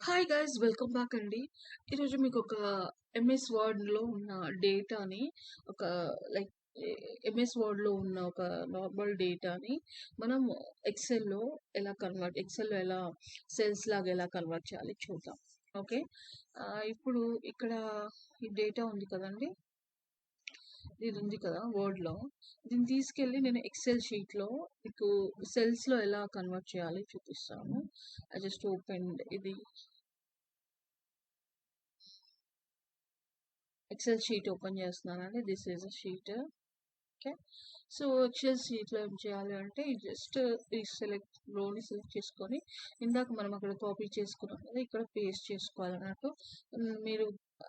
Hi guys welcome back అండి. ఈరోజు మీకు ఒక ఎంఎస్ వర్డ్లో ఉన్న డేటాని ఒక లైక్ ఎంఎస్ వర్డ్లో ఉన్న ఒక నార్మల్ డేటాని మనం ఎక్సెల్లో ఎక్సెల్లో ఎలా సెల్స్ లాగా ఎలా కన్వర్ట్ చేయాలి చూద్దాం. ఓకే. ఇప్పుడు ఇక్కడ ఈ డేటా ఉంది కదండి, ఇది ఉంది కదా వర్డ్లో. దీన్ని తీసుకెళ్ళి నేను ఎక్సెల్ షీట్లో మీకు సెల్స్లో ఎలా కన్వర్ట్ చేయాలి చూపిస్తాను. ఐ జస్ట్ ఓపెన్ ఇది ఎక్సెల్ షీట్ ఓపెన్ చేస్తున్నానండి. This is a sheet. Okay. So excel షీట్లో ఏం చేయాలి అంటే జస్ట్ ఈ రోని సెలెక్ట్ చేసుకొని ఇందాక మనం అక్కడ కాపీ చేసుకున్నాం కదా, ఇక్కడ పేస్ట్ చేసుకోవాలన్నట్టు. మీరు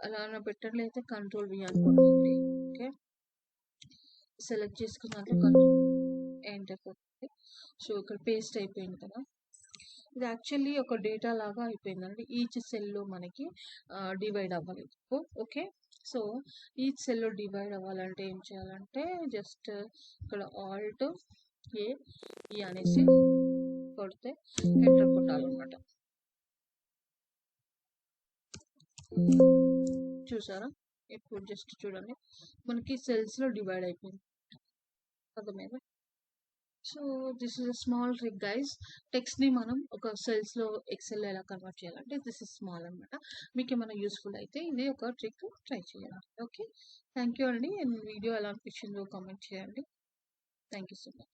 అలా పెట్టట్లయితే కంట్రోల్ వి అనుకోండి. ఓకే. సెలెక్ట్ చేసుకున్నాక ఎంటర్ కొట్టండి. సో ఇక్కడ పేస్ట్ అయిపోయింది కదా. ఇది యాక్చువల్లీ ఒక డేటా లాగా అయిపోయిందండి. ఈచ్ సెల్లో మనకి డివైడ్ అవ్వలేదు. ఓకే. సో ఈచ్ సెల్లో డివైడ్ అవ్వాలంటే ఏం చేయాలంటే జస్ట్ ఇక్కడ ఆల్ట్ ఏ అనేసి కొడితే ఎంటర్ కొట్టాలన్నమాట. చూసారా? ఇప్పుడు జస్ట్ చూడండి, మనకి సెల్స్లో డివైడ్ అయిపోయింది. అర్థమైందా? So this is a small trick guys. టెక్స్ట్ని మనం ఒక సెల్స్లో ఎక్సెల్లో ఎలా కన్వర్ట్ చేయాలంటే దిస్ ఇస్ స్మాల్ అనమాట. మీకు ఏమైనా యూస్ఫుల్ అయితే ఇది ఒక ట్రిక్ ట్రై చేయాలి. ఓకే. థ్యాంక్ యూ అండి. వీడియో ఎలా అనిపించిందో కామెంట్ చేయండి. Thank you so much.